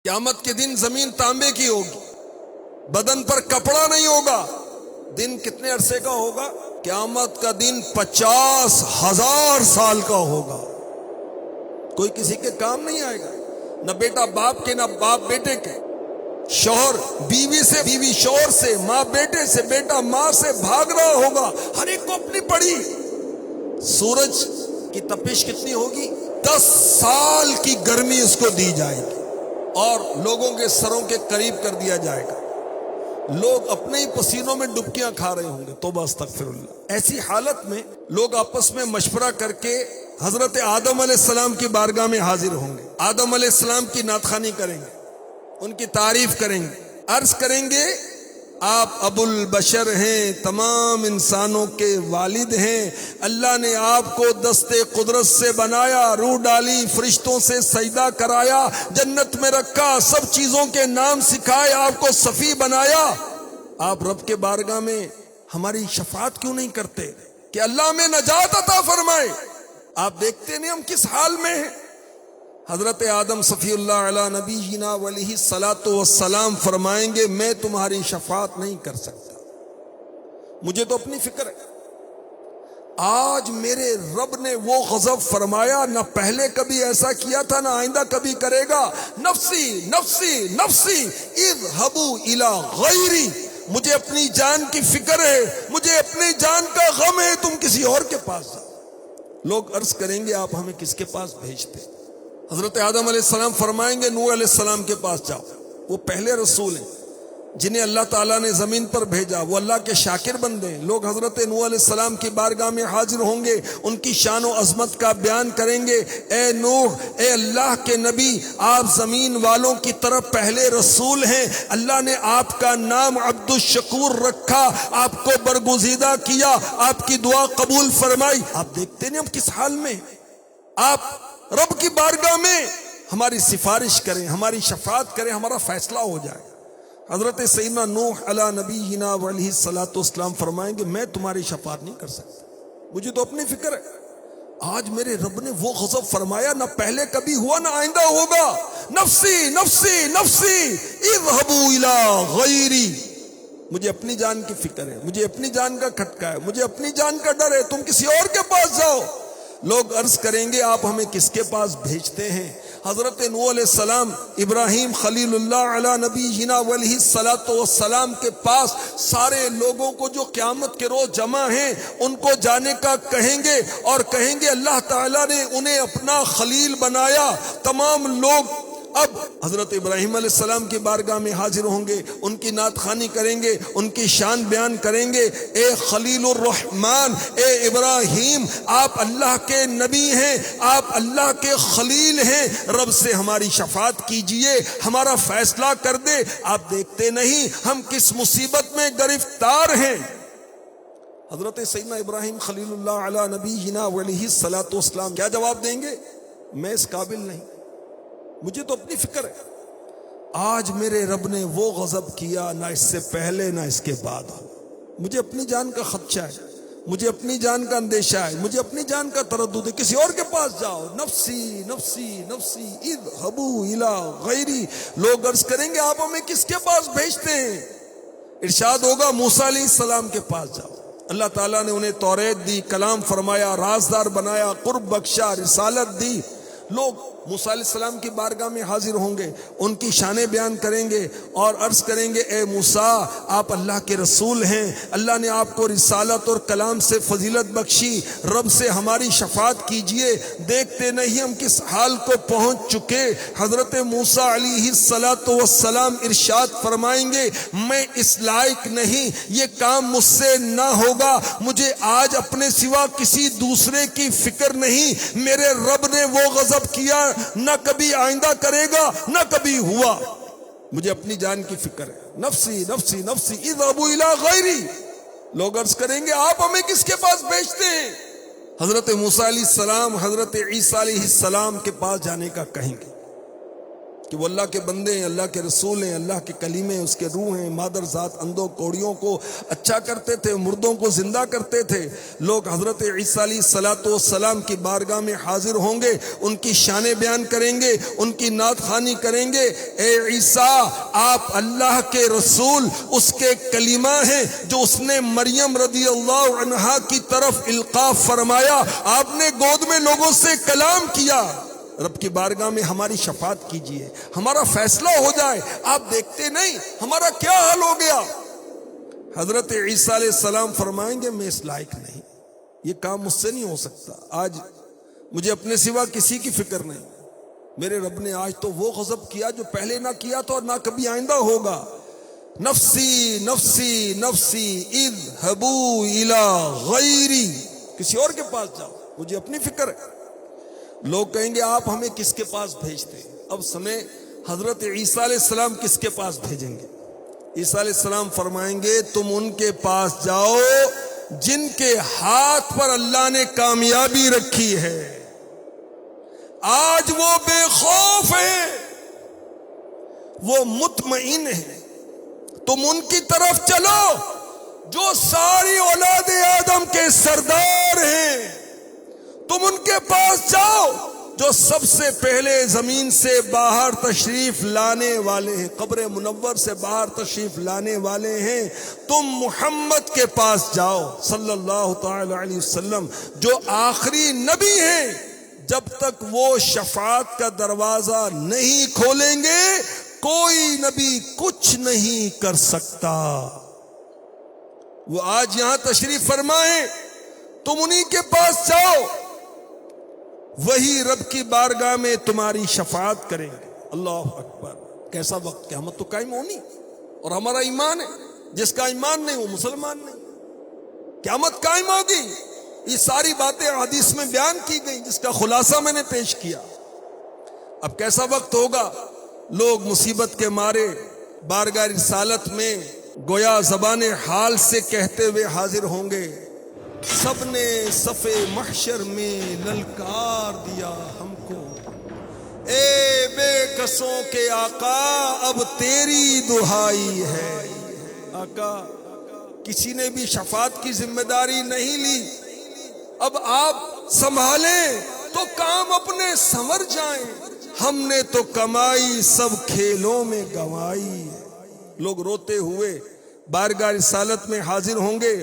قیامت کے دن زمین تانبے کی ہوگی، بدن پر کپڑا نہیں ہوگا۔ دن کتنے عرصے کا ہوگا؟ قیامت کا دن 50,000 سال کا ہوگا۔ کوئی کسی کے کام نہیں آئے گا، نہ بیٹا باپ کے، نہ باپ بیٹے کے، شوہر بیوی سے، بیوی شوہر سے، ماں بیٹے سے، بیٹا ماں سے بھاگ رہا ہوگا، ہر ایک کو اپنی پڑی۔ سورج کی تپش کتنی ہوگی؟ 10 سال کی گرمی اس کو دی جائے گی اور لوگوں کے سروں کے قریب کر دیا جائے گا۔ لوگ اپنے ہی پسینوں میں ڈبکیاں کھا رہے ہوں گے، توبہ استغفر اللہ۔ ایسی حالت میں لوگ آپس میں مشورہ کر کے حضرت آدم علیہ السلام کی بارگاہ میں حاضر ہوں گے، آدم علیہ السلام کی نعت خوانی کریں گے، ان کی تعریف کریں گے، عرض کریں گے آپ ابو البشر ہیں، تمام انسانوں کے والد ہیں، اللہ نے آپ کو دست قدرت سے بنایا، روح ڈالی، فرشتوں سے سجدہ کرایا، جنت میں رکھا، سب چیزوں کے نام سکھائے، آپ کو صفی بنایا۔ آپ رب کے بارگاہ میں ہماری شفاعت کیوں نہیں کرتے کہ اللہ ہمیں نجات عطا فرمائے؟ آپ دیکھتے نہیں ہم کس حال میں ہیں۔ حضرت آدم صفی اللہ علیہ نبینا علیہ الصلاۃ والسلام فرمائیں گے میں تمہاری شفاعت نہیں کر سکتا، مجھے تو اپنی فکر ہے۔ آج میرے رب نے وہ غضب فرمایا، نہ پہلے کبھی ایسا کیا تھا، نہ آئندہ کبھی کرے گا۔ نفسی نفسی نفسی اذهبوا الی غیری، مجھے اپنی جان کی فکر ہے، مجھے اپنی جان کا غم ہے، تم کسی اور کے پاس جاؤ۔ لوگ عرض کریں گے آپ ہمیں کس کے پاس بھیجتے؟ حضرت آدم علیہ السلام فرمائیں گے نوح علیہ السلام کے پاس جاؤ، وہ پہلے رسول ہیں جنہیں اللہ تعالیٰ نے زمین پر بھیجا، وہ اللہ کے شاکر بندے ہیں۔ لوگ حضرت نوح علیہ السلام کی بارگاہ میں حاضر ہوں گے، ان کی شان و عظمت کا بیان کریں گے۔ اے نوح، اے اللہ کے نبی، آپ زمین والوں کی طرف پہلے رسول ہیں، اللہ نے آپ کا نام عبد الشکور رکھا، آپ کو برگزیدہ کیا، آپ کی دعا قبول فرمائی۔ آپ دیکھتے نہیں ہم کس حال میں؟ آپ رب کی بارگاہ میں ہماری سفارش کریں، ہماری شفاعت کریں، ہمارا فیصلہ ہو جائے۔ حضرت سیدنا نوح علیہ نبینا علیہ الصلوۃ والسلام فرمائیں گے میں تمہاری شفاعت نہیں کر سکتا، مجھے تو اپنی فکر ہے۔ آج میرے رب نے وہ غضب فرمایا، نہ پہلے کبھی ہوا نہ آئندہ ہوگا۔ نفسی نفسی نفسی اذهبوا الی غیری، مجھے اپنی جان کی فکر ہے، مجھے اپنی جان کا کھٹکا ہے، مجھے اپنی جان کا ڈر ہے، تم کسی اور کے پاس جاؤ۔ لوگ عرض کریں گے آپ ہمیں کس کے پاس بھیجتے ہیں؟ حضرت نوح علیہ السلام، ابراہیم خلیل اللہ علیہ نبینا علیہ الصلوۃ والسلام کے پاس سارے لوگوں کو جو قیامت کے روز جمع ہیں ان کو جانے کا کہیں گے، اور کہیں گے اللہ تعالیٰ نے انہیں اپنا خلیل بنایا۔ تمام لوگ اب حضرت ابراہیم علیہ السلام کی بارگاہ میں حاضر ہوں گے، ان کی نعت خوانی کریں گے، ان کی شان بیان کریں گے۔ اے خلیل الرحمن، اے ابراہیم، آپ اللہ کے نبی ہیں، آپ اللہ کے خلیل ہیں، رب سے ہماری شفاعت کیجئے، ہمارا فیصلہ کر دے۔ آپ دیکھتے نہیں ہم کس مصیبت میں گرفتار ہیں؟ حضرت سیدنا ابراہیم خلیل اللہ علیہ نبینا علیہ الصلوۃ والسلام کیا جواب دیں گے؟ میں اس قابل نہیں، مجھے تو اپنی فکر ہے۔ آج میرے رب نے وہ غضب کیا، نہ اس سے پہلے نہ اس کے بعد، مجھے اپنی جان کا خدشہ ہے، مجھے اپنی جان کا اندیشہ ہے، مجھے اپنی جان کا تردد ہے، کسی اور کے پاس جاؤ۔ نفسی نفسی نفسی اذهبوا الی غیری، لوگ عرض کریں گے آپ ہمیں کس کے پاس بھیجتے ہیں؟ ارشاد ہوگا موسیٰ علیہ السلام کے پاس جاؤ۔ اللہ تعالیٰ نے انہیں توریت دی، کلام فرمایا، رازدار بنایا، قرب بخشا، رسالت دی۔ لوگ موسیٰ علیہ السلام کی بارگاہ میں حاضر ہوں گے، ان کی شانیں بیان کریں گے اور عرض کریں گے اے موسیٰ، آپ اللہ کے رسول ہیں، اللہ نے آپ کو رسالت اور کلام سے فضیلت بخشی، رب سے ہماری شفاعت کیجئے۔ دیکھتے نہیں ہم کس حال کو پہنچ چکے۔ حضرت موسیٰ علیہ الصلوۃ والسلام ارشاد فرمائیں گے میں اس لائق نہیں، یہ کام مجھ سے نہ ہوگا، مجھے آج اپنے سوا کسی دوسرے کی فکر نہیں۔ میرے رب نے وہ غضب کیا، نہ کبھی آئندہ کرے گا، نہ کبھی ہوا، مجھے اپنی جان کی فکر ہے۔ نفسی نفسی نفسی اذهبوا الی غیری، لوگ عرض کریں گے آپ ہمیں کس کے پاس بھیجتے ہیں؟ حضرت موسیٰ علیہ السلام حضرت عیسیٰ علیہ السلام کے پاس جانے کا کہیں گے کہ وہ اللہ کے بندے ہیں، اللہ کے رسول ہیں، اللہ کے کلیمے ہیں، اس کے روح ہیں، مادر ذات اندھوں کوڑیوں کو اچھا کرتے تھے، مردوں کو زندہ کرتے تھے۔ لوگ حضرت عیسیٰ علیہ السلام کی بارگاہ میں حاضر ہوں گے، ان کی شان بیان کریں گے، ان کی نعت خوانی کریں گے۔ اے عیسیٰ، آپ اللہ کے رسول، اس کے کلیمہ ہیں جو اس نے مریم رضی اللہ عنہا کی طرف القاء فرمایا۔ آپ نے گود میں لوگوں سے کلام کیا۔ رب کی بارگاہ میں ہماری شفاعت کیجئے، ہمارا فیصلہ ہو جائے۔ آپ دیکھتے نہیں ہمارا کیا حال ہو گیا۔ حضرت عیسیٰ علیہ السلام فرمائیں گے میں اس لائق نہیں، یہ کام مجھ سے نہیں ہو سکتا، آج مجھے اپنے سوا کسی کی فکر نہیں۔ میرے رب نے آج تو وہ غضب کیا جو پہلے نہ کیا تو اور نہ کبھی آئندہ ہوگا۔ نفسی نفسی نفسی اذهبوا الی غیری، کسی اور کے پاس جاؤ، مجھے اپنی فکر ہے۔ لوگ کہیں گے آپ ہمیں کس کے پاس بھیجتے ہیں؟ اب سمیں حضرت عیسیٰ علیہ السلام کس کے پاس بھیجیں گے؟ عیسیٰ علیہ السلام فرمائیں گے تم ان کے پاس جاؤ جن کے ہاتھ پر اللہ نے کامیابی رکھی ہے، آج وہ بے خوف ہیں، وہ مطمئن ہیں۔ تم ان کی طرف چلو جو ساری اولاد آدم کے سردار ہیں، تم ان کے پاس جاؤ جو سب سے پہلے زمین سے باہر تشریف لانے والے ہیں، قبر منور سے باہر تشریف لانے والے ہیں۔ تم محمد کے پاس جاؤ صلی اللہ تعالی علیہ وسلم، جو آخری نبی ہیں۔ جب تک وہ شفاعت کا دروازہ نہیں کھولیں گے کوئی نبی کچھ نہیں کر سکتا۔ وہ آج یہاں تشریف فرمائیں، تم انہی کے پاس جاؤ، وہی رب کی بارگاہ میں تمہاری شفاعت کریں گے۔ اللہ اکبر، کیسا وقت، قیامت تو قائم ہونی، اور ہمارا ایمان ہے، جس کا ایمان نہیں وہ مسلمان نہیں۔ قیامت قائم ہوگی، یہ ساری باتیں حدیث میں بیان کی گئی جس کا خلاصہ میں نے پیش کیا۔ اب کیسا وقت ہوگا، لوگ مصیبت کے مارے بارگاہ رسالت میں گویا زبان حال سے کہتے ہوئے حاضر ہوں گے، سب نے صف محشر میں للکار دیا ہم کو، اے بے کسوں کے آقا اب تیری دہائی ہے۔ آقا کسی نے بھی شفاعت کی ذمہ داری نہیں لی، اب آپ سنبھالیں تو کام اپنے سنور جائیں، ہم نے تو کمائی سب کھیلوں میں گنوائی۔ لوگ روتے ہوئے بارگاہ رسالت میں حاضر ہوں گے،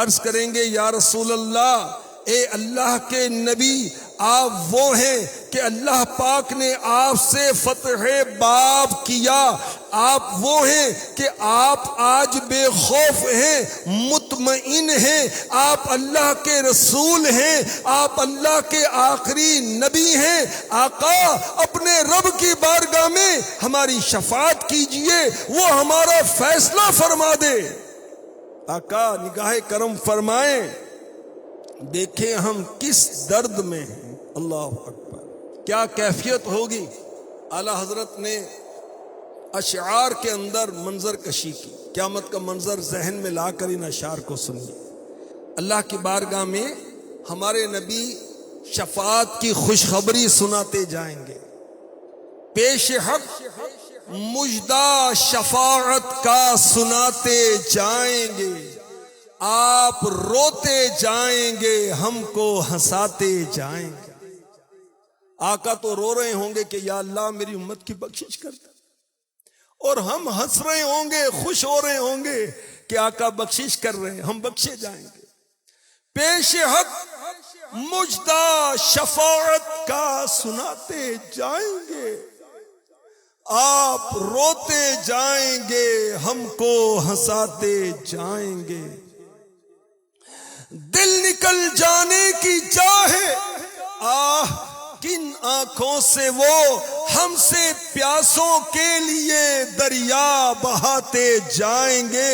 عرض کریں گے یا رسول اللہ، اے اللہ کے نبی، آپ وہ ہیں کہ اللہ پاک نے آپ سے فتح باب کیا، آپ وہ ہیں کہ آپ آج بے خوف ہیں، مطمئن ہیں، آپ اللہ کے رسول ہیں، آپ اللہ کے آخری نبی ہیں۔ آقا اپنے رب کی بارگاہ میں ہماری شفاعت کیجئے، وہ ہمارا فیصلہ فرما دے۔ آقا نگاہ کرم فرمائیں، دیکھیں ہم کس درد میں ہیں۔ اللہ اکبر، کیا کیفیت ہوگی۔ اعلیٰ حضرت نے اشعار کے اندر منظر کشی کی، قیامت کا منظر ذہن میں لا کر ان اشعار کو سنیے۔ اللہ کی بارگاہ میں ہمارے نبی شفاعت کی خوشخبری سناتے جائیں گے، پیش حق مجدہ شفاعت کا سناتے جائیں گے، آپ روتے جائیں گے ہم کو ہنساتے جائیں گے۔ آقا تو رو رہے ہوں گے کہ یا اللہ میری امت کی بخشش کر دے، اور ہم ہنس رہے ہوں گے، خوش ہو رہے ہوں گے کہ آقا بخشش کر رہے ہیں، ہم بخشے جائیں گے۔ پیش حق مجدہ شفاعت کا سناتے جائیں گے، آپ روتے جائیں گے ہم کو ہنساتے جائیں گے۔ دل نکل جانے کی چاہے آہ کن آنکھوں سے وہ ہم سے پیاسوں کے لیے دریا بہاتے جائیں گے۔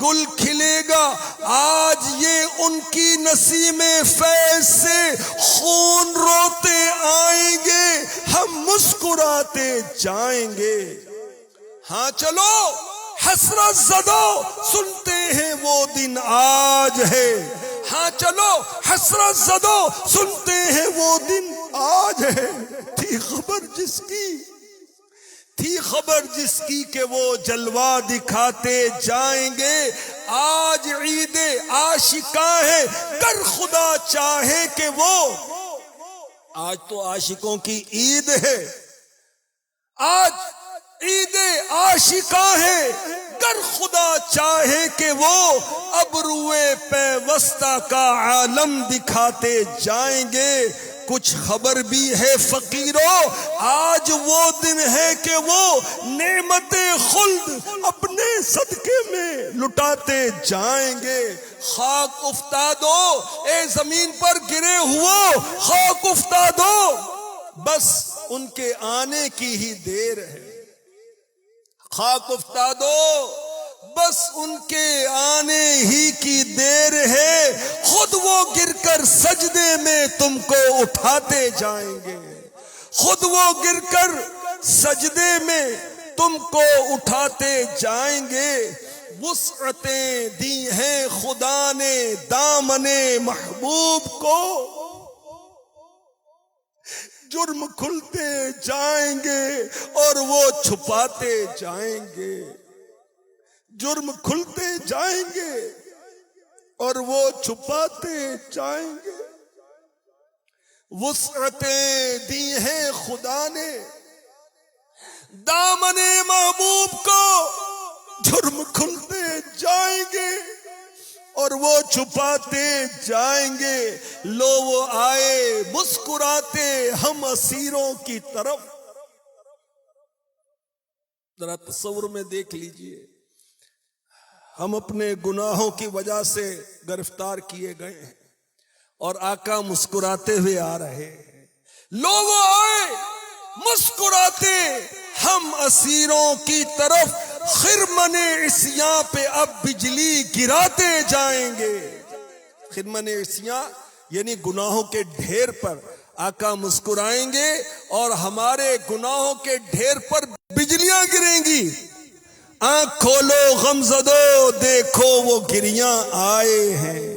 گل کھلے گا آج یہ ان کی نسیم فیض سے، خون روتے آئیں گے ہم مسکراتے جائیں گے۔ ہاں چلو حسرت زدو سنتے ہیں وہ دن آج ہے، ہاں چلو حسرت زدو سنتے ہیں وہ دن آج ہے۔ تھی خبر جس کی تھی خبر جس کی کہ وہ جلوہ دکھاتے جائیں گے. آج عید عاشقاں ہے کر خدا چاہے کہ وہ. آج تو عاشقوں کی عید ہے، آج عید عاشقاں ہے گر خدا چاہے کہ وہ. ابروئے پیوستہ کا عالم دکھاتے جائیں گے. کچھ خبر بھی ہے فقیروں آج وہ دن ہے کہ وہ نعمت خلد اپنے صدقے میں لٹاتے جائیں گے. خاک افتادو اے زمین پر گرے ہو، خاک افتادو بس ان کے آنے کی ہی دیر ہے. خاک افتادو بس ان کے آنے ہی کی دیر ہے. خود وہ گر کر سجدے میں تم کو اٹھاتے جائیں گے. خود وہ گر کر سجدے میں تم کو اٹھاتے جائیں گے. وسعتیں دی ہیں خدا نے دامن محبوب کو. جرم کھلتے جائیں گے اور وہ چھپاتے جائیں گے. جرم کھلتے جائیں گے اور وہ چھپاتے جائیں گے. وسعتیں دی ہیں خدا نے دامن محبوب کو. جرم کھلتے جائیں گے اور وہ چھپاتے جائیں گے. لو وہ آئے مسکراتے ہم اسیروں کی طرف. ذرا تصور میں دیکھ لیجئے، ہم اپنے گناہوں کی وجہ سے گرفتار کیے گئے ہیں اور آقا مسکراتے ہوئے آ رہے ہیں. لو وہ آئے مسکراتے ہم اسیروں کی طرف. خرمن عصیاں پہ اب بجلی گراتے جائیں گے. خرمن عصیاں یعنی گناہوں کے ڈھیر پر آقا مسکرائیں گے اور ہمارے گناہوں کے ڈھیر پر بجلیاں گریں گی. آنکھ کھولو غمزدو دیکھو وہ گریاں آئے ہیں.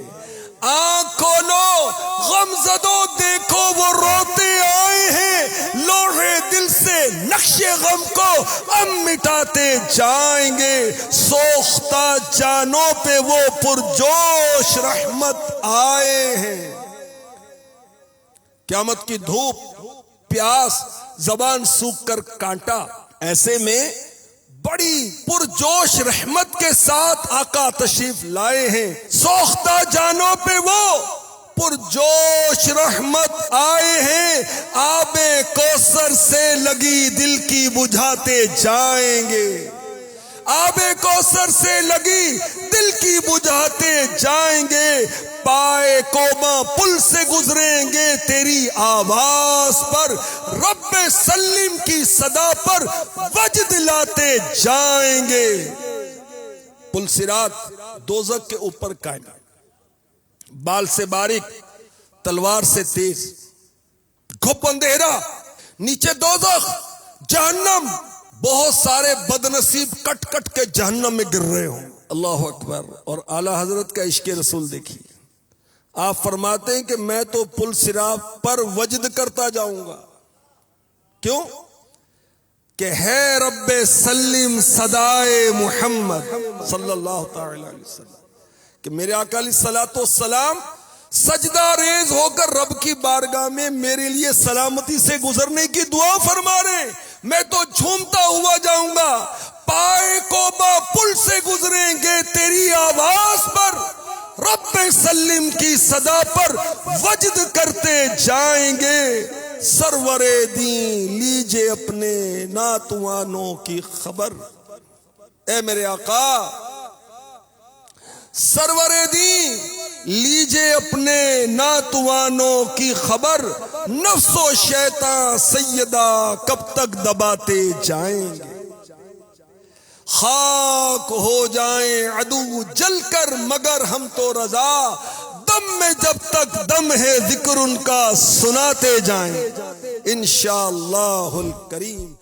آنکھ کھولو غمزدو دیکھو وہ روتے آئے ہیں. لوہے دل سے نقش غم کو ہم مٹاتے جائیں گے. سوختہ جانوں پہ وہ پرجوش رحمت آئے ہیں. قیامت کی دھوپ، پیاس، زبان سوکھ کر کانٹا، ایسے میں بڑی پرجوش رحمت کے ساتھ آقا تشریف لائے ہیں. سوختہ جانوں پہ وہ پرجوش رحمت آئے ہیں. آب کوثر سے لگی دل کی بجھاتے جائیں گے. آب کوثر سے لگی دل کی بجھاتے جائیں گے. پائے کوما پل سے گزریں گے تیری آواز پر. رب سلم کی صدا پر وجد لاتے جائیں گے. پل صراط دوزخ کے اوپر قائم، بال سے باریک تلوار سے تیز، گھپ اندھیرا، نیچے دوزخ جہنم. بہت سارے بدنصیب کٹ کٹ کے جہنم میں گر رہے ہوں. اللہ اکبر. اور اعلی حضرت کا عشق رسول دیکھیے، آپ فرماتے ہیں کہ میں تو پل صراط پر وجد کرتا جاؤں گا. کیوں؟ کہ ہے رب سلم صدائے محمد صلی اللہ تعالی علیہ وسلم، کہ میرے آقا علیہ الصلوۃ والسلام سجدہ ریز ہو کر رب کی بارگاہ میں میرے لیے سلامتی سے گزرنے کی دعا فرما رہے ہیں. میں تو جھومتا ہوا جاؤں گا. پائے کوبا پل سے گزریں گے تیری آواز پر. رب سلم کی صدا پر وجد کرتے جائیں گے. سرور دین لیجے اپنے ناتوانوں کی خبر. اے میرے آقا سرور دین لیجے اپنے ناتوانوں کی خبر. نفس و شیطان سیدہ کب تک دباتے جائیں گے. خاک ہو جائیں عدو جل کر مگر ہم تو رضا. دم میں جب تک دم ہے ذکر ان کا سناتے جائیں انشاءاللہ الکریم.